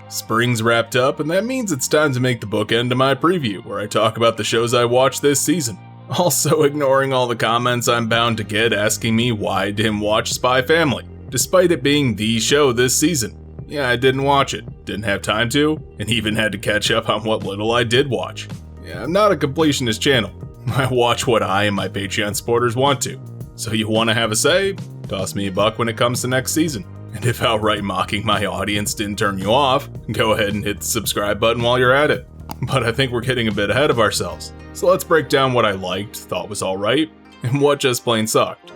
Spring's wrapped up, and that means it's time to make the bookend to my preview, where I talk about the shows I watched this season. Also ignoring all the comments I'm bound to get asking me why I didn't watch Spy Family, despite it being the show this season. Yeah, I didn't watch it, didn't have time to, and even had to catch up on what little I did watch. Yeah, I'm not a completionist channel. I watch what I and my Patreon supporters want to. So you want to have a say? Toss me a buck when it comes to next season. And if outright mocking my audience didn't turn you off, go ahead and hit the subscribe button while you're at it. But I think we're getting a bit ahead of ourselves. So let's break down what I liked, thought was alright, and what just plain sucked.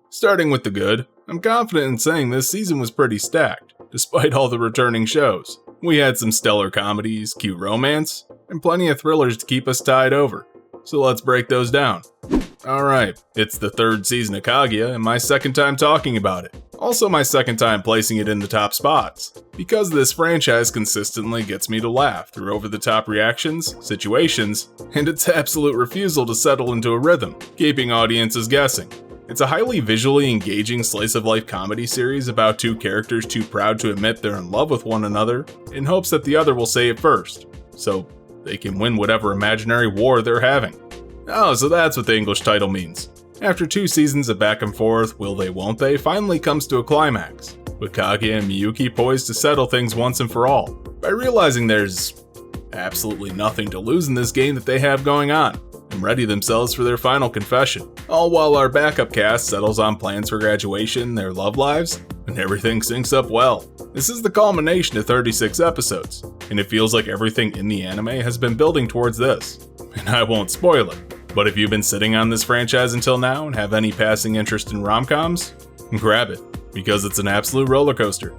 Starting with the good, I'm confident in saying this season was pretty stacked, despite all the returning shows. We had some stellar comedies, cute romance, and plenty of thrillers to keep us tied over. So let's break those down. Alright, it's the third season of Kaguya and my second time talking about it. Also my second time placing it in the top spots, because this franchise consistently gets me to laugh through over-the-top reactions, situations, and its absolute refusal to settle into a rhythm, keeping audiences guessing. It's a highly visually engaging slice-of-life comedy series about two characters too proud to admit they're in love with one another, in hopes that the other will say it first, so they can win whatever imaginary war they're having. Oh, so that's what the English title means. After 2 seasons of back and forth, will they won't they finally comes to a climax, with Kaguya and Miyuki poised to settle things once and for all, by realizing there's absolutely nothing to lose in this game that they have going on, and ready themselves for their final confession, all while our backup cast settles on plans for graduation, their love lives, and everything syncs up well. This is the culmination of 36 episodes, and it feels like everything in the anime has been building towards this. And I won't spoil it, but if you've been sitting on this franchise until now and have any passing interest in rom-coms, grab it, because it's an absolute roller coaster.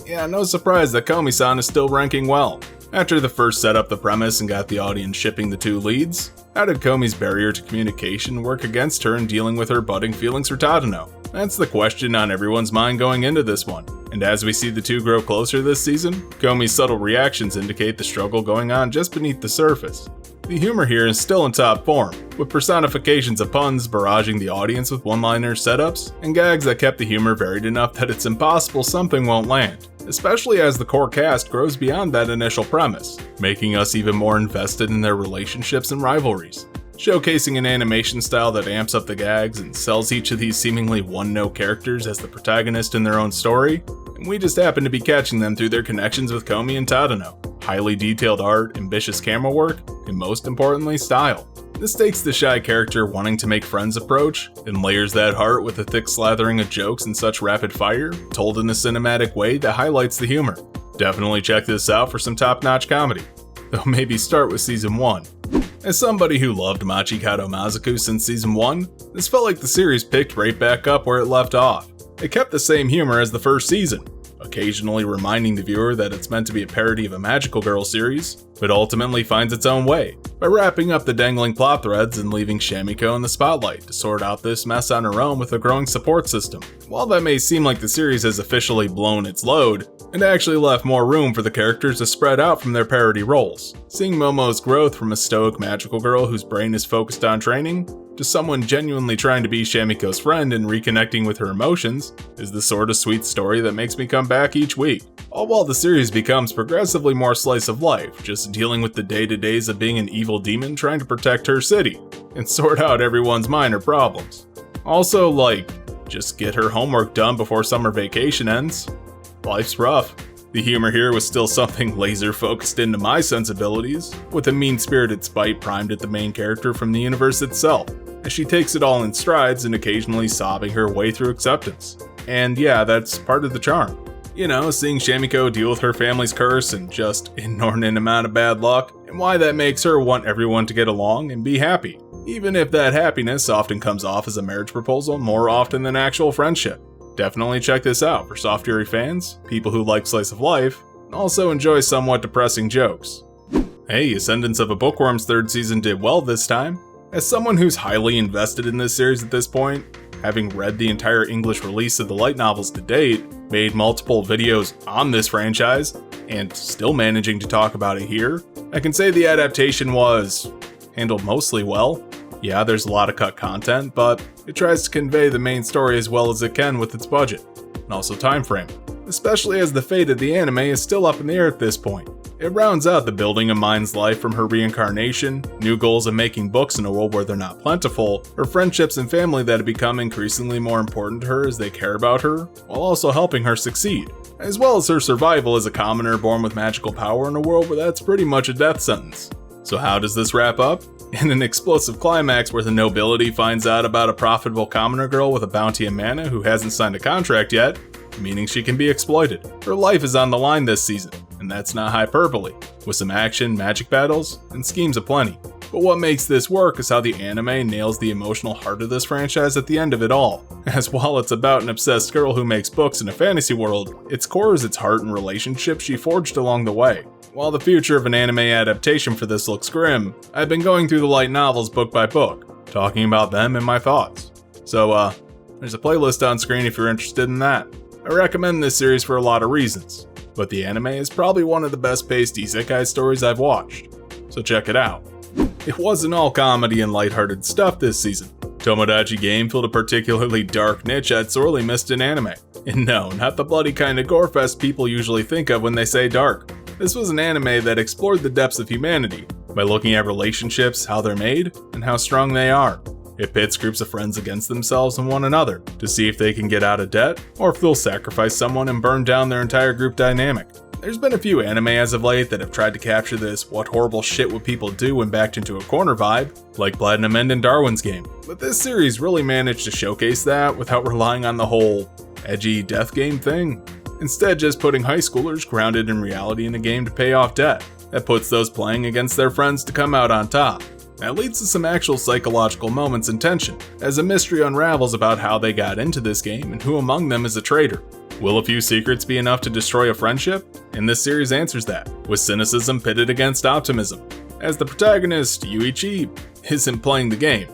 Yeah, no surprise that Komi-san is still ranking well. After the first set up the premise and got the audience shipping the two leads, how did Komi's barrier to communication work against her in dealing with her budding feelings for Tadano? That's the question on everyone's mind going into this one. And as we see the two grow closer this season, Komi's subtle reactions indicate the struggle going on just beneath the surface. The humor here is still in top form, with personifications of puns barraging the audience with one-liner setups, and gags that kept the humor varied enough that it's impossible something won't land, especially as the core cast grows beyond that initial premise, making us even more invested in their relationships and rivalries, showcasing an animation style that amps up the gags and sells each of these seemingly one-note characters as the protagonist in their own story, and we just happen to be catching them through their connections with Komi and Tadano. Highly detailed art, ambitious camera work, and most importantly, style. This takes the shy character wanting to make friends approach, and layers that heart with a thick slathering of jokes in such rapid fire, told in a cinematic way that highlights the humor. Definitely check this out for some top-notch comedy, though maybe start with season 1. As somebody who loved Machikado Mazoku since season 1, this felt like the series picked right back up where it left off. It kept the same humor as the first season, occasionally reminding the viewer that it's meant to be a parody of a magical girl series, but ultimately finds its own way, by wrapping up the dangling plot threads and leaving Shamiko in the spotlight to sort out this mess on her own with a growing support system. While that may seem like the series has officially blown its load, it actually left more room for the characters to spread out from their parody roles. Seeing Momo's growth from a stoic magical girl whose brain is focused on training, to someone genuinely trying to be Shamiko's friend and reconnecting with her emotions, is the sort of sweet story that makes me come back each week. All while the series becomes progressively more slice of life, just dealing with the day-to-days of being an evil demon trying to protect her city, and sort out everyone's minor problems. Also, just get her homework done before summer vacation ends. Life's rough. The humor here was still something laser-focused into my sensibilities, with a mean-spirited spite primed at the main character from the universe itself, as she takes it all in strides and occasionally sobbing her way through acceptance. And yeah, that's part of the charm. You know, seeing Shamiko deal with her family's curse and just inordinate amount of bad luck, and why that makes her want everyone to get along and be happy, even if that happiness often comes off as a marriage proposal more often than actual friendship. Definitely check this out for Soft Fury fans, people who like slice of life, and also enjoy somewhat depressing jokes. Hey, Ascendance of a Bookworm's third season did well this time. As someone who's highly invested in this series at this point, having read the entire English release of the light novels to date, made multiple videos on this franchise, and still managing to talk about it here, I can say the adaptation was handled mostly well. Yeah, there's a lot of cut content, but it tries to convey the main story as well as it can with its budget, and also time frame. especially as the fate of the anime is still up in the air at this point. It rounds out the building of Mind's life from her reincarnation, new goals of making books in a world where they're not plentiful, her friendships and family that have become increasingly more important to her as they care about her, while also helping her succeed, as well as her survival as a commoner born with magical power in a world where that's pretty much a death sentence. So how does this wrap up? In an explosive climax where the nobility finds out about a profitable commoner girl with a bounty and mana who hasn't signed a contract yet, meaning she can be exploited. Her life is on the line this season, and that's not hyperbole, with some action, magic battles, and schemes aplenty. But what makes this work is how the anime nails the emotional heart of this franchise at the end of it all. As while it's about an obsessed girl who makes books in a fantasy world, its core is its heart and relationships she forged along the way. While the future of an anime adaptation for this looks grim, I've been going through the light novels book by book, talking about them and my thoughts. So, there's a playlist on screen if you're interested in that. I recommend this series for a lot of reasons, but the anime is probably one of the best paced isekai stories I've watched, so check it out. It wasn't all comedy and lighthearted stuff this season. Tomodachi Game filled a particularly dark niche I'd sorely missed in anime. And no, not the bloody kind of gorefest people usually think of when they say dark. This was an anime that explored the depths of humanity by looking at relationships, how they're made, and how strong they are. It pits groups of friends against themselves and one another to see if they can get out of debt, or if they'll sacrifice someone and burn down their entire group dynamic. There's been a few anime as of late that have tried to capture this what horrible shit would people do when backed into a corner vibe, like Platinum End and Darwin's Game. But this series really managed to showcase that without relying on the whole edgy death game thing. Instead, just putting high schoolers grounded in reality in a game to pay off debt that puts those playing against their friends to come out on top. That leads to some actual psychological moments and tension, as a mystery unravels about how they got into this game and who among them is a traitor. Will a few secrets be enough to destroy a friendship? And this series answers that, with cynicism pitted against optimism. As the protagonist, Yuichi, isn't playing the game.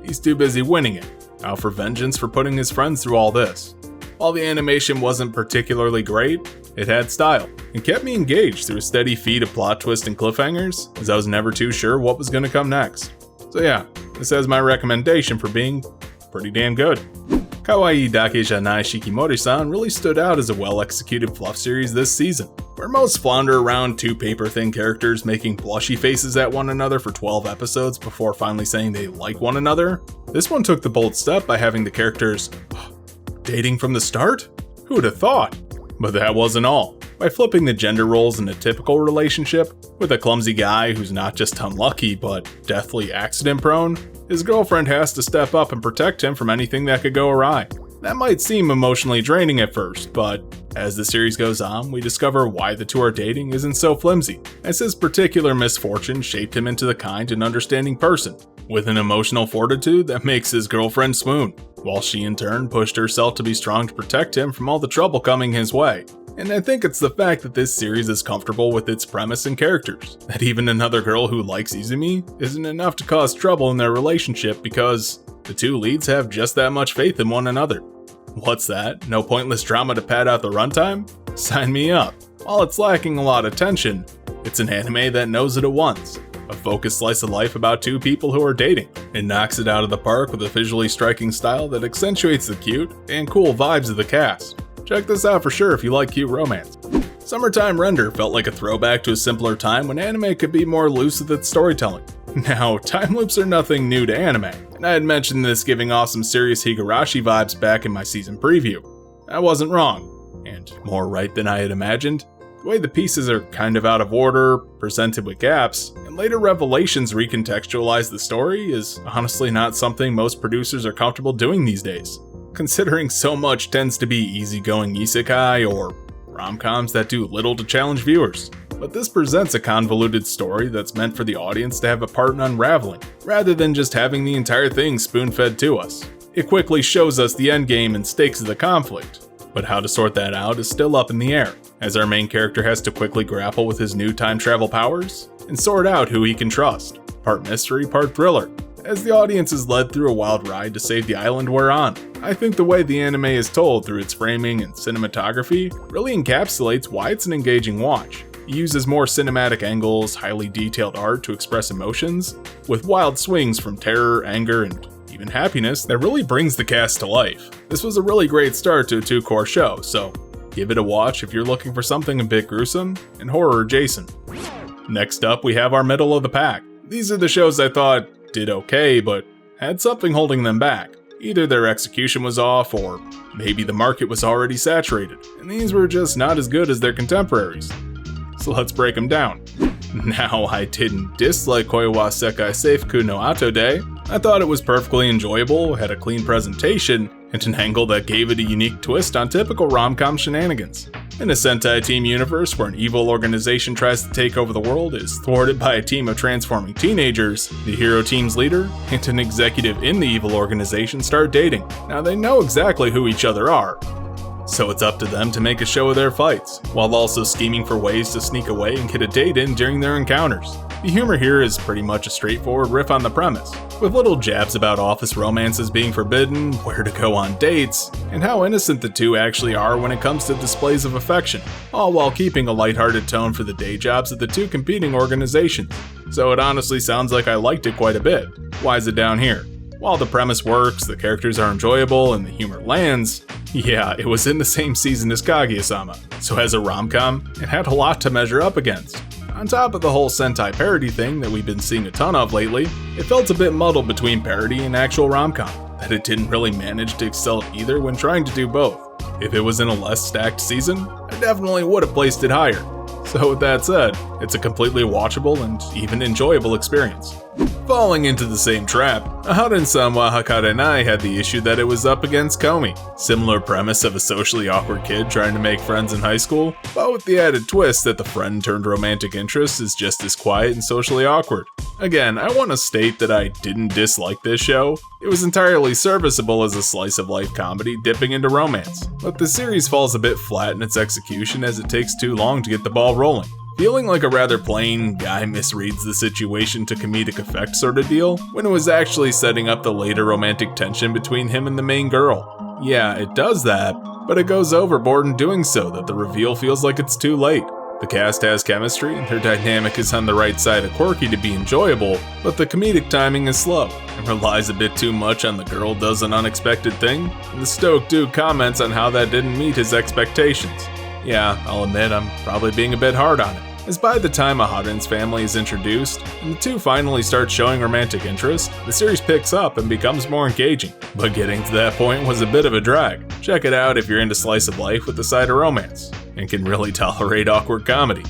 He's too busy winning it, out for vengeance for putting his friends through all this. While the animation wasn't particularly great, it had style, and kept me engaged through a steady feed of plot twists and cliffhangers, as I was never too sure what was going to come next. So yeah, this has my recommendation for being pretty damn good. Kawaii dake janai Shikimori-san really stood out as a well-executed fluff series this season. Where most flounder around two paper-thin characters making blushy faces at one another for 12 episodes before finally saying they like one another, this one took the bold step by having the characters dating from the start? Who would have thought? But that wasn't all. By flipping the gender roles in a typical relationship, with a clumsy guy who's not just unlucky but deathly accident prone, his girlfriend has to step up and protect him from anything that could go awry. That might seem emotionally draining at first, but as the series goes on, we discover why the two are dating isn't so flimsy, as his particular misfortune shaped him into the kind and understanding person, with an emotional fortitude that makes his girlfriend swoon, while she in turn pushed herself to be strong to protect him from all the trouble coming his way. And I think it's the fact that this series is comfortable with its premise and characters, that even another girl who likes Izumi isn't enough to cause trouble in their relationship because the two leads have just that much faith in one another. What's that? No pointless drama to pad out the runtime? Sign me up. While it's lacking a lot of tension, it's an anime that knows it at once. A focused slice of life about two people who are dating. It knocks it out of the park with a visually striking style that accentuates the cute and cool vibes of the cast. Check this out for sure if you like cute romance. Summertime Render felt like a throwback to a simpler time when anime could be more loose with its storytelling. Now, time loops are nothing new to anime, and I had mentioned this giving off some serious Higurashi vibes back in my season preview. I wasn't wrong, and more right than I had imagined. The way the pieces are kind of out of order, presented with gaps, and later revelations recontextualize the story is honestly not something most producers are comfortable doing these days, considering so much tends to be easygoing isekai or rom-coms that do little to challenge viewers. But this presents a convoluted story that's meant for the audience to have a part in unraveling, rather than just having the entire thing spoon-fed to us. It quickly shows us the endgame and stakes of the conflict, but how to sort that out is still up in the air, as our main character has to quickly grapple with his new time travel powers and sort out who he can trust. Part mystery, part thriller, as the audience is led through a wild ride to save the island we're on. I think the way the anime is told through its framing and cinematography really encapsulates why it's an engaging watch. It uses more cinematic angles, highly detailed art to express emotions, with wild swings from terror, anger, and even happiness that really brings the cast to life. This was a really great start to a two-core show, so Give it a watch if you're looking for something a bit gruesome and horror adjacent. Next up, we have our middle of the pack. These are the shows I thought did okay, but had something holding them back. Either their execution was off, or maybe the market was already saturated, and these were just not as good as their contemporaries. So let's break them down. Now, I didn't dislike Koiwa-sekai Seifuku no Atode. I thought it was perfectly enjoyable, had a clean presentation, and an angle that gave it a unique twist on typical rom-com shenanigans. In a Sentai team universe where an evil organization tries to take over the world, is thwarted by a team of transforming teenagers, the hero team's leader and an executive in the evil organization start dating. Now they know exactly who each other are, so it's up to them to make a show of their fights, while also scheming for ways to sneak away and get a date in during their encounters. The humor here is pretty much a straightforward riff on the premise, with little jabs about office romances being forbidden, where to go on dates, and how innocent the two actually are when it comes to displays of affection, all while keeping a lighthearted tone for the day jobs of the two competing organizations. So it honestly sounds like I liked it quite a bit. Why is it down here? While the premise works, the characters are enjoyable, and the humor lands, yeah, it was in the same season as Kaguya-sama, so as a rom-com, it had a lot to measure up against. On top of the whole Sentai parody thing that we've been seeing a ton of lately, it felt a bit muddled between parody and actual rom-com, that it didn't really manage to excel at either when trying to do both. If it was in a less stacked season, I definitely would have placed it higher. So with that said, it's a completely watchable and even enjoyable experience. Falling into the same trap, Aharen-san wa Hakarenai had the issue that it was up against Komi. Similar premise of a socially awkward kid trying to make friends in high school, but with the added twist that the friend turned romantic interest is just as quiet and socially awkward. Again, I want to state that I didn't dislike this show. It was entirely serviceable as a slice of life comedy dipping into romance, but the series falls a bit flat in its execution as it takes too long to get the ball rolling. Feeling like a rather plain guy misreads the situation to comedic effect sort of deal, when it was actually setting up the later romantic tension between him and the main girl. Yeah, it does that, but it goes overboard in doing so that the reveal feels like it's too late. The cast has chemistry and their dynamic is on the right side of quirky to be enjoyable, but the comedic timing is slow and relies a bit too much on the girl does an unexpected thing, and the stoic dude comments on how that didn't meet his expectations. Yeah, I'll admit I'm probably being a bit hard on it, as by the time Aharen's family is introduced, and the two finally start showing romantic interest, the series picks up and becomes more engaging, but getting to that point was a bit of a drag. Check it out if you're into slice of life with a side of romance, and can really tolerate awkward comedy.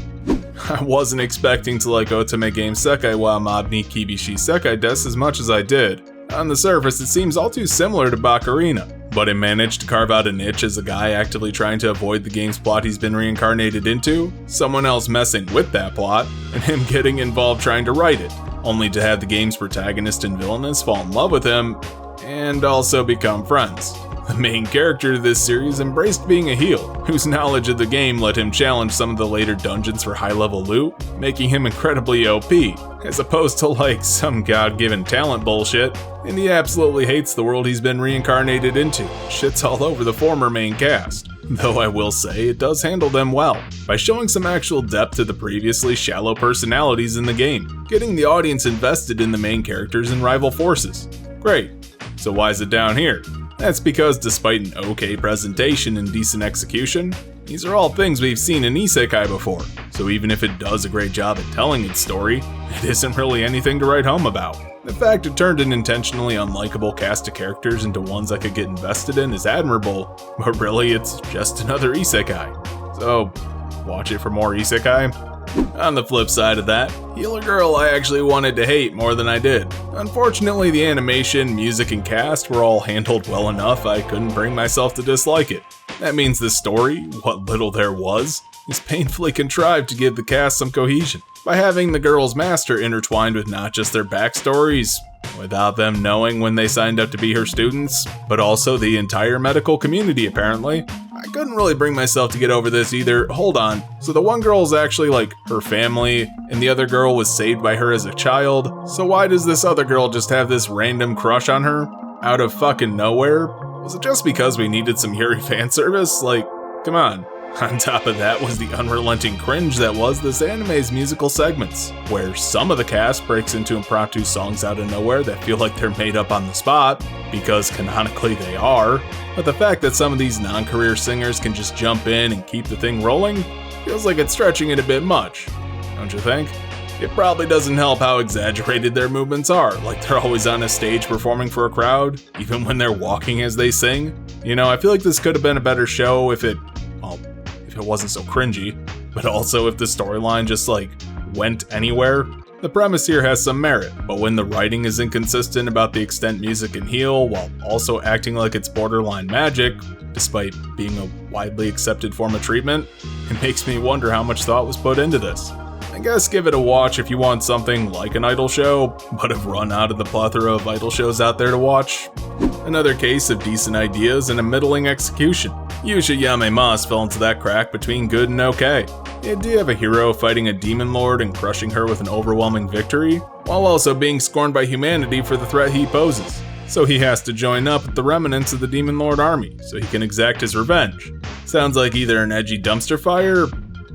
I wasn't expecting to like Otome game Sekai wa Mob ni Kibishii Sekai desu as much as I did. On the surface, it seems all too similar to Bakurina, but it managed to carve out a niche as a guy actively trying to avoid the game's plot he's been reincarnated into, someone else messing with that plot, and him getting involved trying to write it, only to have the game's protagonist and villainess fall in love with him, and also become friends. The main character of this series embraced being a heel, whose knowledge of the game let him challenge some of the later dungeons for high-level loot, making him incredibly OP, as opposed to like some god-given talent bullshit, and he absolutely hates the world he's been reincarnated into, shits all over the former main cast. Though I will say it does handle them well, by showing some actual depth to the previously shallow personalities in the game, getting the audience invested in the main characters and rival forces. Great, so why is it down here? That's because despite an okay presentation and decent execution, these are all things we've seen in isekai before, so even if it does a great job at telling its story, it isn't really anything to write home about. The fact it turned an intentionally unlikable cast of characters into ones I could get invested in is admirable, but really it's just another isekai. So, watch it for more isekai? On the flip side of that, Healer Girl I actually wanted to hate more than I did. Unfortunately, the animation, music, and cast were all handled well enough I couldn't bring myself to dislike it. That means the story, what little there was, is painfully contrived to give the cast some cohesion, by having the girl's master intertwined with not just their backstories, without them knowing when they signed up to be her students, but also the entire medical community apparently. I couldn't really bring myself to get over this either. Hold on, so the one girl is actually like her family, and the other girl was saved by her as a child, so why does this other girl just have this random crush on her? Out of fucking nowhere? Was it just because we needed some Yuri fan service? Like, come on. On top of that was the unrelenting cringe that was this anime's musical segments, where some of the cast breaks into impromptu songs out of nowhere that feel like they're made up on the spot, because canonically they are, but the fact that some of these non-career singers can just jump in and keep the thing rolling feels like it's stretching it a bit much, don't you think? It probably doesn't help how exaggerated their movements are, like they're always on a stage performing for a crowd, even when they're walking as they sing. You know, I feel like this could have been a better show if it wasn't so cringy, but also if the storyline just went anywhere. The premise here has some merit, but when the writing is inconsistent about the extent music can heal while also acting like it's borderline magic, despite being a widely accepted form of treatment, it makes me wonder how much thought was put into this. I guess give it a watch if you want something like an idol show, but have run out of the plethora of idol shows out there to watch. Another case of decent ideas and a middling execution. Yuusha Yamemasu fell into that crack between good and okay. The idea of a hero fighting a demon lord and crushing her with an overwhelming victory, while also being scorned by humanity for the threat he poses. So he has to join up with the remnants of the demon lord army, so he can exact his revenge. Sounds like either an edgy dumpster fire,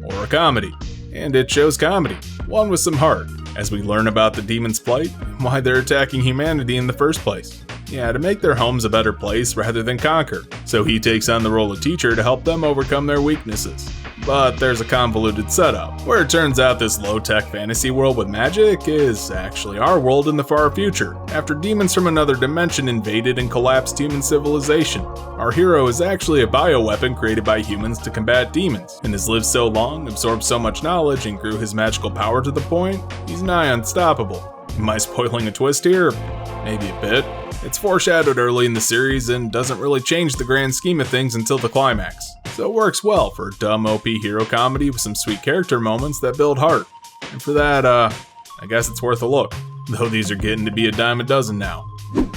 or a comedy. And it shows comedy, one with some heart, as we learn about the demon's plight and why they're attacking humanity in the first place. Yeah, to make their homes a better place rather than conquer, so he takes on the role of teacher to help them overcome their weaknesses. But there's a convoluted setup, where it turns out this low-tech fantasy world with magic is actually our world in the far future, after demons from another dimension invaded and collapsed human civilization. Our hero is actually a bioweapon created by humans to combat demons, and has lived so long, absorbed so much knowledge, and grew his magical power to the point he's nigh unstoppable. Am I spoiling a twist here? Maybe a bit. It's foreshadowed early in the series and doesn't really change the grand scheme of things until the climax, so it works well for a dumb OP hero comedy with some sweet character moments that build heart. And for that, I guess it's worth a look, though these are getting to be a dime a dozen now.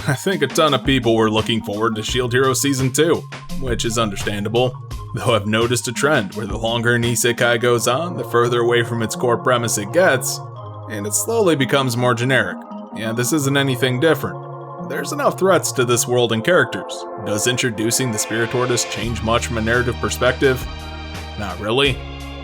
I think a ton of people were looking forward to Shield Hero Season 2, which is understandable, though I've noticed a trend where the longer an isekai goes on, the further away from its core premise it gets, and it slowly becomes more generic. Yeah, this isn't anything different. There's enough threats to this world and characters. Does introducing the Spirit Tortoise change much from a narrative perspective? Not really.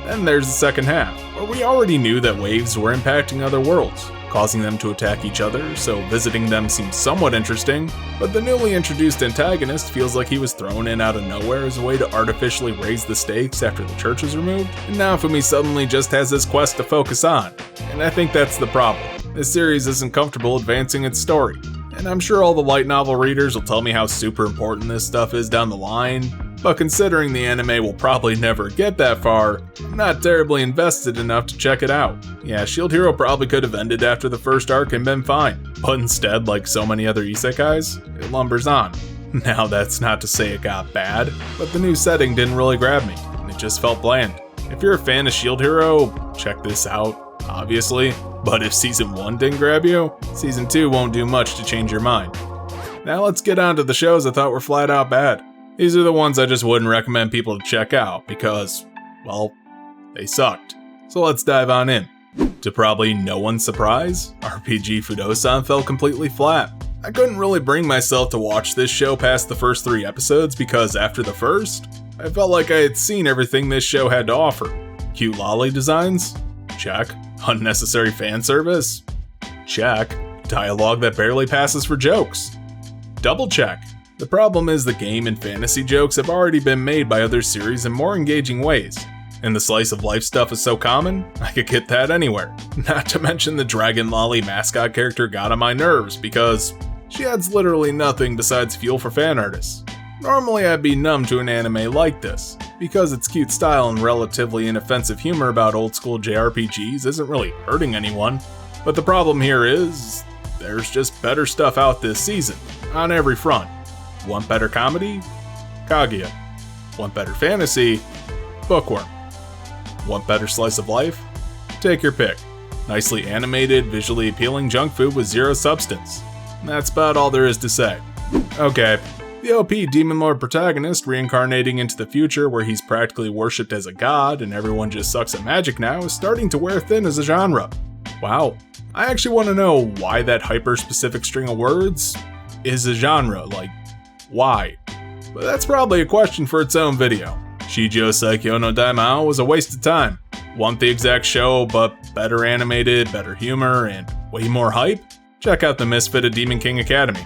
Then there's the second half, where we already knew that waves were impacting other worlds, causing them to attack each other, so visiting them seems somewhat interesting, but the newly introduced antagonist feels like he was thrown in out of nowhere as a way to artificially raise the stakes after the church is removed, and now Fumi suddenly just has this quest to focus on, and I think that's the problem. This series isn't comfortable advancing its story, and I'm sure all the light novel readers will tell me how super important this stuff is down the line, but considering the anime will probably never get that far, I'm not terribly invested enough to check it out. Yeah, Shield Hero probably could have ended after the first arc and been fine, but instead, like so many other isekais, it lumbers on. Now that's not to say it got bad, but the new setting didn't really grab me, and it just felt bland. If you're a fan of Shield Hero, check this out, obviously, but if Season 1 didn't grab you, Season 2 won't do much to change your mind. Now let's get on to the shows I thought were flat out bad. These are the ones I just wouldn't recommend people to check out because, well, they sucked. So let's dive on in. To probably no one's surprise, RPG Fudo-san fell completely flat. I couldn't really bring myself to watch this show past the first 3 episodes because after the first, I felt like I had seen everything this show had to offer. Cute lolly designs? Check. Unnecessary fan service? Check. Dialogue that barely passes for jokes? Double check. The problem is the game and fantasy jokes have already been made by other series in more engaging ways, and the slice of life stuff is so common, I could get that anywhere. Not to mention the Dragon Lolly mascot character got on my nerves because she adds literally nothing besides fuel for fan artists. Normally I'd be numb to an anime like this, because its cute style and relatively inoffensive humor about old school JRPGs isn't really hurting anyone, but the problem here is, there's just better stuff out this season, on every front. Want better comedy? Kaguya. Want better fantasy? Bookworm. Want better slice of life? Take your pick. Nicely animated, visually appealing junk food with zero substance. That's about all there is to say. Okay, the OP Demon Lord protagonist reincarnating into the future where he's practically worshipped as a god and everyone just sucks at magic now is starting to wear thin as a genre. Wow. I actually want to know why that hyper-specific string of words is a genre, like, why? But that's probably a question for its own video. Shijou Saikyo no Daimao was a waste of time. Want the exact show, but better animated, better humor, and way more hype? Check out the Misfit of Demon King Academy.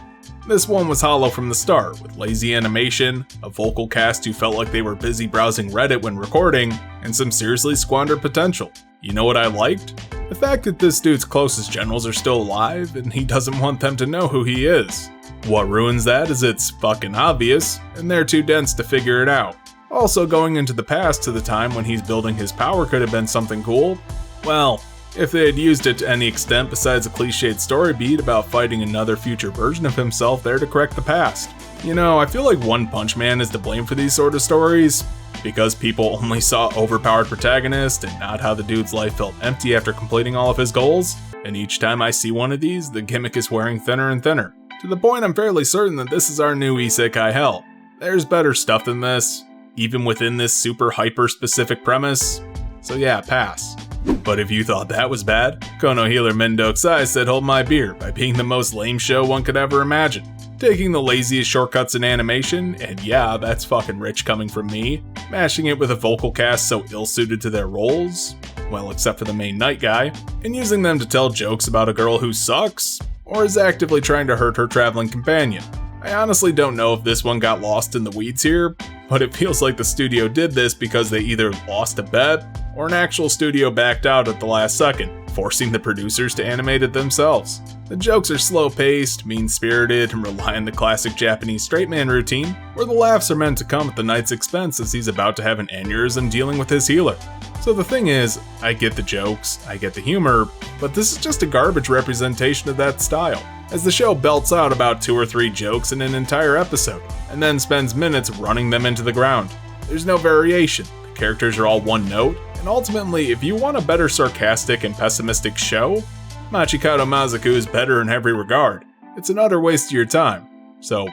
This one was hollow from the start, with lazy animation, a vocal cast who felt like they were busy browsing Reddit when recording, and some seriously squandered potential. You know what I liked? The fact that this dude's closest generals are still alive, and he doesn't want them to know who he is. What ruins that is it's fucking obvious, and they're too dense to figure it out. Also, going into the past to the time when he's building his power could have been something cool. Well, if they had used it to any extent besides a cliched story beat about fighting another future version of himself there to correct the past. You know, I feel like One Punch Man is to blame for these sort of stories, because people only saw overpowered protagonist and not how the dude's life felt empty after completing all of his goals, and each time I see one of these, the gimmick is wearing thinner and thinner, to the point I'm fairly certain that this is our new isekai hell. There's better stuff than this, even within this super hyper-specific premise, so yeah, pass. But if you thought that was bad, Kono healer Mendokusai said hold my beer by being the most lame show one could ever imagine. Taking the laziest shortcuts in animation, and yeah, that's fucking rich coming from me, mashing it with a vocal cast so ill-suited to their roles, well except for the main knight guy, and using them to tell jokes about a girl who sucks, or is actively trying to hurt her traveling companion. I honestly don't know if this one got lost in the weeds here, but it feels like the studio did this because they either lost a bet, or an actual studio backed out at the last second, forcing the producers to animate it themselves. The jokes are slow-paced, mean-spirited, and rely on the classic Japanese straight man routine, where the laughs are meant to come at the knight's expense as he's about to have an aneurysm dealing with his healer. So the thing is, I get the jokes, I get the humor, but this is just a garbage representation of that style, as the show belts out about 2 or 3 jokes in an entire episode, and then spends minutes running them into the ground. There's no variation, the characters are all one note, and ultimately, if you want a better sarcastic and pessimistic show, Machikado Mazoku is better in every regard. It's an utter waste of your time, so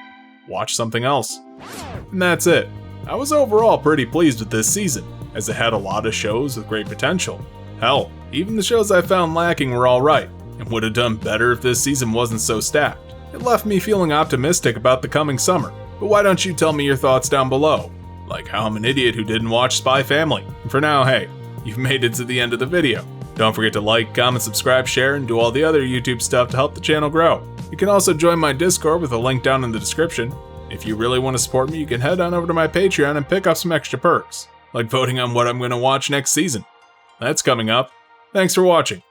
watch something else. And that's it. I was overall pretty pleased with this season, as it had a lot of shows with great potential. Hell, even the shows I found lacking were alright, and would have done better if this season wasn't so stacked. It left me feeling optimistic about the coming summer, but why don't you tell me your thoughts down below? Like how I'm an idiot who didn't watch Spy Family. And for now, hey, you've made it to the end of the video. Don't forget to like, comment, subscribe, share, and do all the other YouTube stuff to help the channel grow. You can also join my Discord with a link down in the description. If you really want to support me, you can head on over to my Patreon and pick up some extra perks, like voting on what I'm going to watch next season. That's coming up. Thanks for watching.